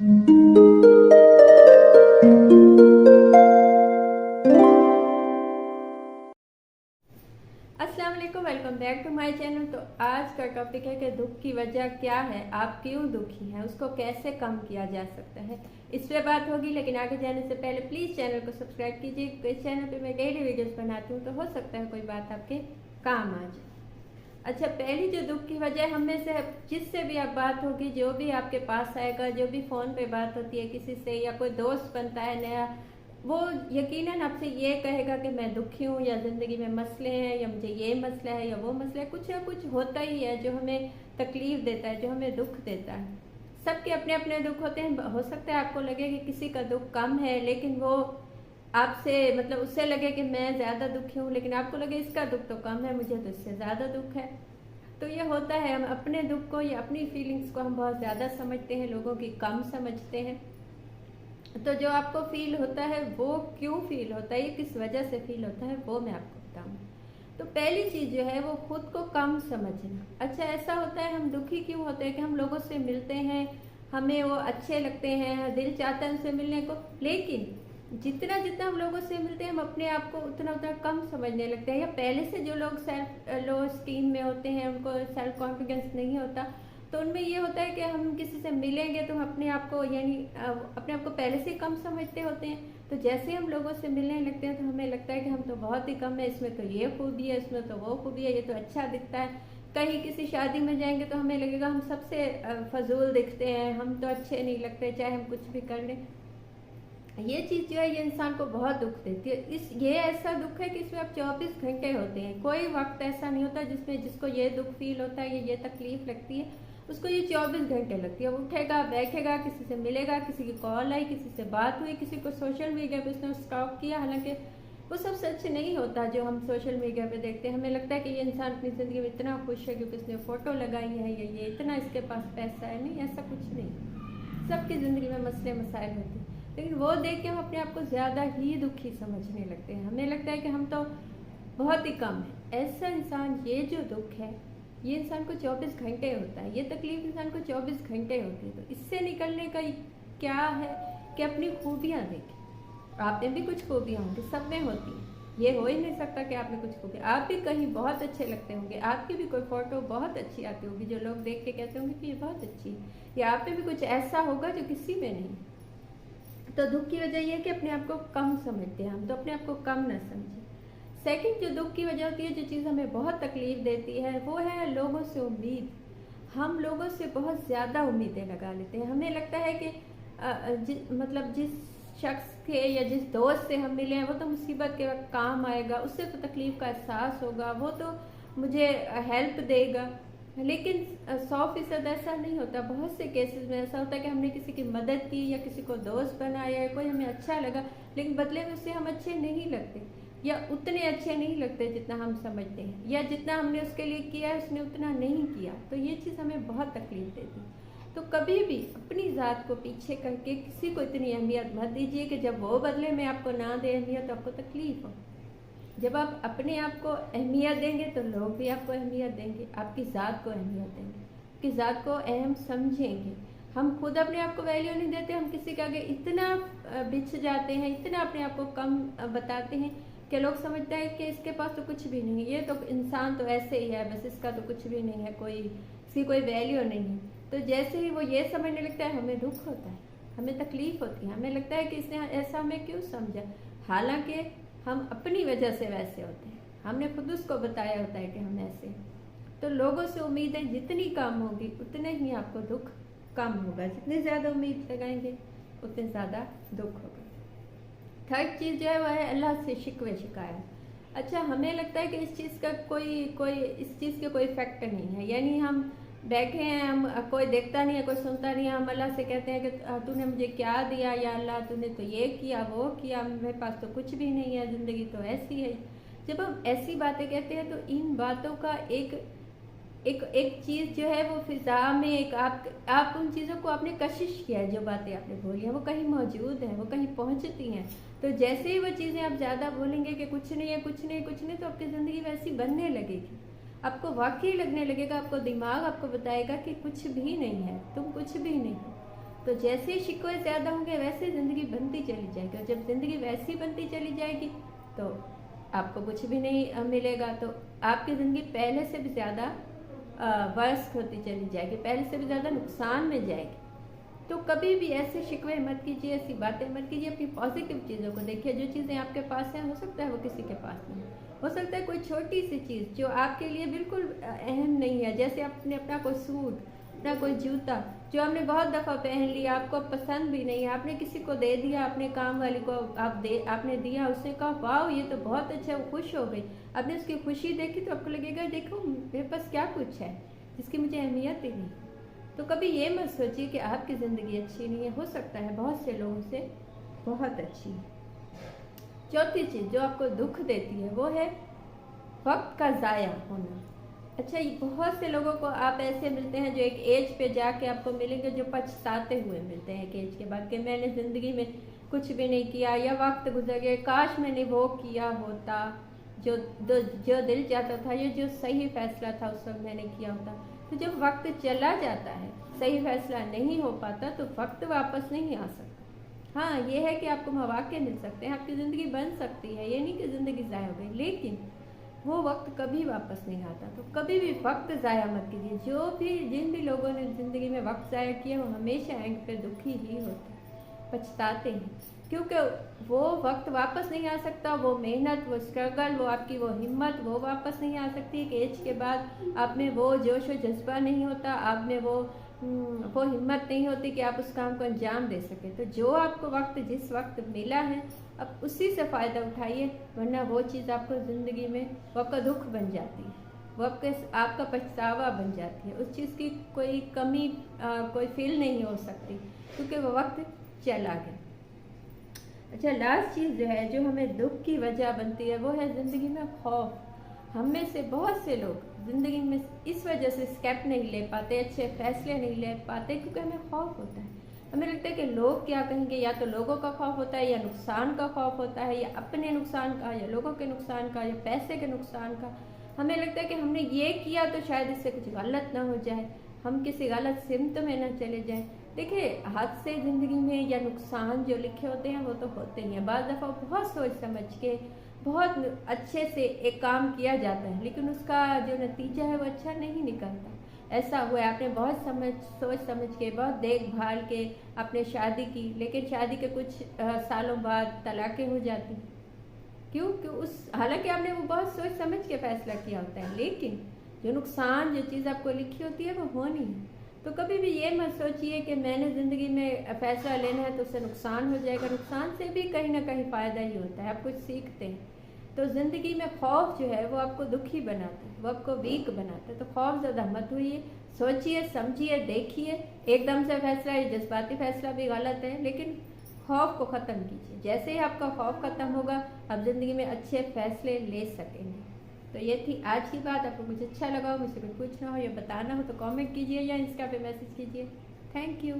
अस्सलाम वालेकुम, welcome back to my channel. तो आज का टॉपिक है कि दुख की वजह क्या है, आप क्यों दुखी हैं, उसको कैसे कम किया जा सकता है, इस पे बात होगी। लेकिन आगे जाने से पहले प्लीज़ चैनल को सब्सक्राइब कीजिए। इस चैनल पे मैं डेली वीडियोस बनाती हूँ, तो हो सकता है कोई बात आपके काम आ जाए। अच्छा, पहली जो दुख की वजह हम में से जिससे भी आप बात होगी, जो भी आपके पास आएगा, जो भी फ़ोन पे बात होती है किसी से, या कोई दोस्त बनता है नया, वो यकीनन आपसे ये कहेगा कि मैं दुखी हूँ, या ज़िंदगी में मसले हैं, या मुझे ये मसला है या वो मसला है। कुछ ना कुछ होता ही है जो हमें तकलीफ़ देता है, जो हमें दुख देता है। सबके अपने अपने दुख होते हैं। हो सकता है आपको लगे कि किसी का दुख कम है, लेकिन वो आपसे मतलब उससे लगे कि मैं ज़्यादा दुखी हूँ, लेकिन आपको लगे इसका दुख तो कम है, मुझे तो इससे ज़्यादा दुख है। तो ये होता है, हम अपने दुख को या अपनी फीलिंग्स को हम बहुत ज़्यादा समझते हैं, लोगों की कम समझते हैं। तो जो आपको फील होता है वो क्यों फील होता है, ये किस वजह से फील होता है, वो मैं आपको बताऊंगी। तो पहली चीज़ जो है वो खुद को कम समझना। अच्छा, ऐसा होता है, हम दुखी क्यों होते हैं कि हम लोगों से मिलते हैं, हमें वो अच्छे लगते हैं, दिल चाहता है उनसे मिलने को, लेकिन जितना जितना हम लोगों से मिलते हैं हम अपने आप को उतना उतना कम समझने लगते हैं। या पहले से जो लोग सेल्फ लो स्टीम में होते हैं, उनको सेल्फ कॉन्फिडेंस नहीं होता, तो उनमें ये होता है कि हम किसी से मिलेंगे तो हम अपने आप को यानी अपने आप को पहले से कम समझते होते हैं। तो जैसे हम लोगों से मिलने लगते हैं तो हमें लगता है कि हम तो बहुत ही कम है, इसमें तो ये खूबी है, इसमें तो वो खूबी है, ये तो अच्छा दिखता है। कहीं किसी शादी में जाएंगे तो हमें लगेगा हम सबसे फजूल दिखते हैं, हम तो अच्छे नहीं लगते, चाहे हम कुछ भी कर लें। ये चीज़ जो है ये इंसान को बहुत दुख देती है। ये ऐसा दुख है कि इसमें आप 24 घंटे होते हैं, कोई वक्त ऐसा नहीं होता जिसमें जिसको ये दुख फील होता है, ये तकलीफ लगती है, उसको ये 24 घंटे लगती है। वो उठेगा, बैठेगा, किसी से मिलेगा, किसी की कॉल आई, किसी से बात हुई, किसी को सोशल मीडिया पे उसने स्टॉक किया, हालांकि वो सब सच नहीं होता जो हम सोशल मीडिया पे देखते हैं। हमें लगता है कि ये इंसान अपनी ज़िंदगी में इतना खुश है क्योंकि उसने फ़ोटो लगाई है, या ये इतना इसके पास पैसा है। नहीं, ऐसा कुछ नहीं। सबकी ज़िंदगी में मसले मसाइल होते हैं, लेकिन वो देख के हम अपने आप को ज़्यादा ही दुखी समझने लगते हैं। हमें लगता है कि हम तो बहुत ही कम है। ऐसा इंसान, ये जो दुख है ये इंसान को 24 घंटे होता है, ये तकलीफ इंसान को 24 घंटे होती है। तो इससे निकलने का क्या है कि अपनी खूबियाँ देखें। आप में भी कुछ खूबियाँ होंगी, सब में होती हैं, ये हो ही नहीं सकता कि आप में कुछ खूबियाँ। आप भी कहीं बहुत अच्छे लगते होंगे, आपकी भी कोई फ़ोटो बहुत अच्छी आती होगी जो लोग देख के कहते होंगे कि ये बहुत अच्छी है, या आप में भी कुछ ऐसा होगा जो किसी में नहीं। तो दुख की वजह यह है कि अपने आप को कम समझते हैं हम, तो अपने आप को कम न समझें। सेकंड जो दुख की वजह होती है, जो चीज़ हमें बहुत तकलीफ देती है, वो है लोगों से उम्मीद। हम लोगों से बहुत ज़्यादा उम्मीदें लगा लेते हैं। हमें लगता है कि मतलब जिस शख्स के या जिस दोस्त से हम मिले हैं वो तो मुसीबत के वक्त काम आएगा, उससे तो तकलीफ़ का एहसास होगा, वो तो मुझे हेल्प देगा। लेकिन 100% ऐसा नहीं होता। बहुत से केसेस में ऐसा होता है कि हमने किसी की मदद की या किसी को दोस्त बनाया, कोई हमें अच्छा लगा, लेकिन बदले में उससे हम अच्छे नहीं लगते, या उतने अच्छे नहीं लगते जितना हम समझते हैं, या जितना हमने उसके लिए किया है उसने उतना नहीं किया। तो ये चीज़ हमें बहुत तकलीफ देती है। तो कभी भी अपनी ज़ात को पीछे करके किसी को इतनी अहमियत मत दीजिए कि जब वो बदले में आपको ना दे अहमियत तो आपको तकलीफ हो। जब आप अपने आप को अहमियत देंगे तो लोग भी आपको अहमियत देंगे, आपकी ज़ात को अहमियत देंगे, आपकी ज़ात को अहम समझेंगे। हम खुद अपने आप को वैल्यू नहीं देते, हम किसी के आगे इतना बिछ जाते हैं, इतना अपने आप को कम बताते हैं कि लोग समझते हैं कि इसके पास तो कुछ भी नहीं है, ये तो इंसान तो ऐसे ही है, बस इसका तो कुछ भी नहीं है, इसकी कोई वैल्यू नहीं है। तो जैसे ही वो ये समझने लगता है हमें दुख होता है, हमें तकलीफ होती है, हमें लगता है कि इसने ऐसा हमें क्यों समझा, हालांकि हम अपनी वजह से वैसे होते हैं, हमने खुद उसको बताया होता है कि हम ऐसे हैं। तो लोगों से उम्मीदें जितनी कम होगी उतने ही आपको दुख कम होगा, जितनी ज़्यादा उम्मीद लगाएंगे उतने ज़्यादा दुख होगा। थर्ड चीज़ जो है वह है अल्लाह से शिकवे शिकायत। अच्छा, हमें लगता है कि इस चीज़ का इस चीज़ के कोई इफेक्ट नहीं है, यानी हम बैठे हैं, हम कोई देखता नहीं है, कोई सुनता नहीं है, हम अल्लाह से कहते हैं कि तूने मुझे क्या दिया, या अल्लाह तूने तो ये किया वो किया, मेरे पास तो कुछ भी नहीं है, ज़िंदगी तो ऐसी है। जब हम ऐसी बातें कहते हैं तो इन बातों का एक एक एक चीज़ जो है वो फिजा में एक आप उन चीज़ों को आपने कशिश किया है, जो बातें आपने बोली हैं वो कहीं मौजूद हैं, वो कहीं पहुंचती हैं। तो जैसे ही वो चीज़ें आप ज़्यादा बोलेंगे कि कुछ नहीं है, कुछ नहीं, कुछ नहीं, तो आपकी ज़िंदगी वैसी बनने लगेगी, आपको वाकई लगने लगेगा, आपको दिमाग आपको बताएगा कि कुछ भी नहीं है, तुम कुछ भी नहीं हो। तो जैसे शिकवे ज़्यादा होंगे वैसे ज़िंदगी बनती चली जाएगी, और जब ज़िंदगी वैसी बनती चली जाएगी तो आपको कुछ भी नहीं मिलेगा, तो आपकी ज़िंदगी पहले से भी ज़्यादा वर्स्ट होती चली जाएगी, पहले से भी ज़्यादा नुकसान में जाएगी। तो कभी भी ऐसे शिकवे मत कीजिए, ऐसी बातें मत कीजिए, अपनी पॉजिटिव चीज़ों को देखिए। जो चीज़ें आपके पास हैं हो सकता है वो किसी के पास नहीं हो सकता है कोई छोटी सी चीज़ जो आपके लिए बिल्कुल अहम नहीं है, जैसे आपने अपना कोई सूट, अपना कोई जूता जो आपने बहुत दफ़ा पहन लिया, आपको पसंद भी नहीं है, आपने किसी को दे दिया, अपने काम वाली को आपने दिया, उसने कहा वाह ये तो बहुत अच्छा, वो खुश हो गई, आपने उसकी खुशी देखी तो आपको लगेगा देखो मेरे पास क्या कुछ है जिसकी मुझे अहमियत ही नहीं। तो कभी ये मत सोचिए कि आपकी ज़िंदगी अच्छी नहीं है, हो सकता है बहुत से लोगों से बहुत अच्छी है। चौथी चीज़ जो आपको दुख देती है वो है वक्त का ज़ाया होना। अच्छा, बहुत से लोगों को आप ऐसे मिलते हैं जो एक एज पे जाके आपको मिलेंगे जो पछताते हुए मिलते हैं एक एज के बाद कि मैंने ज़िंदगी में कुछ भी नहीं किया, या वक्त गुजर गया, काश मैंने वो किया होता जो दिल चाहता था, या जो सही फैसला था उस वक्त मैंने किया होता। तो जब वक्त चला जाता है, सही फैसला नहीं हो पाता, तो वक्त वापस नहीं आ सकता। हाँ, ये है कि आपको मौके मिल सकते हैं, आपकी ज़िंदगी बन सकती है, ये नहीं कि ज़िंदगी ज़ाया हो गई, लेकिन वो वक्त कभी वापस नहीं आता। तो कभी भी वक्त ज़ाया मत कीजिए। जिन भी लोगों ने ज़िंदगी में वक्त ज़ाया किया वो हमेशा एंड पे दुखी ही होते हैं, पछताते हैं, क्योंकि वो वक्त वापस नहीं आ सकता। वो मेहनत, वो स्ट्रगल, वो आपकी वो हिम्मत वो वापस नहीं आ सकती। एक एज के बाद आप में वो जोश व जज्बा नहीं होता, आप में वो हिम्मत नहीं होती कि आप उस काम को अंजाम दे सकें। तो जो आपको वक्त जिस वक्त मिला है अब उसी से फ़ायदा उठाइए, वरना वो चीज़ आपको ज़िंदगी में वो आपका दुख बन जाती है, वो आपका पछतावा बन जाती है। उस चीज़ की कोई कमी कोई फील नहीं हो सकती, क्योंकि वो वक्त चला गया। अच्छा, लास्ट चीज़ जो है जो हमें दुख की वजह बनती है वो है ज़िंदगी में खौफ। हम में से बहुत से लोग ज़िंदगी में इस वजह से स्टेप नहीं ले पाते, अच्छे फैसले नहीं ले पाते, क्योंकि हमें खौफ होता है। हमें लगता है कि लोग क्या कहेंगे, या तो लोगों का खौफ होता है, या नुकसान का खौफ होता है, या अपने नुकसान का, या लोगों के नुकसान का, या पैसे के नुकसान का। हमें लगता है कि हमने ये किया तो शायद इससे कुछ गलत ना हो जाए, हम किसी गलत सिमत में ना चले जाएं। देखिए, हादसे ज़िंदगी में या नुकसान जो लिखे होते हैं वो तो होते ही हैं। बाज़ दफ़ा बहुत सोच समझ के बहुत अच्छे से एक काम किया जाता है, लेकिन उसका जो नतीजा है वो अच्छा नहीं निकलता। ऐसा हुआ है, आपने बहुत सोच समझ के, बहुत देखभाल के आपने शादी की, लेकिन शादी के कुछ सालों बाद तलाक़ें हो जाती। क्यों? हालांकि आपने वो बहुत सोच समझ के फैसला किया होता है, लेकिन जो नुकसान, जो चीज़ आपको लिखी होती है वो होनी है। तो कभी भी ये मत सोचिए कि मैंने ज़िंदगी में फैसला लेना है तो उससे नुकसान हो जाएगा। नुकसान से भी कहीं ना कहीं फ़ायदा ही होता है, आप कुछ सीखते हैं। तो ज़िंदगी में खौफ जो है वो आपको दुखी बनाता है, वो आपको वीक बनाता है। तो खौफ ज़्यादा मत होइए, सोचिए, समझिए, देखिए। एकदम से फैसला, ये जज्बाती फैसला भी गलत है, लेकिन खौफ को ख़त्म कीजिए। जैसे ही आपका खौफ ख़त्म होगा, आप ज़िंदगी में अच्छे फैसले ले सकेंगे। तो ये थी आज की बात। आपको कुछ अच्छा लगा हो, मुझसे कुछ पूछना हो या बताना हो तो कमेंट कीजिए या इंस्टा पे मैसेज कीजिए। Thank you.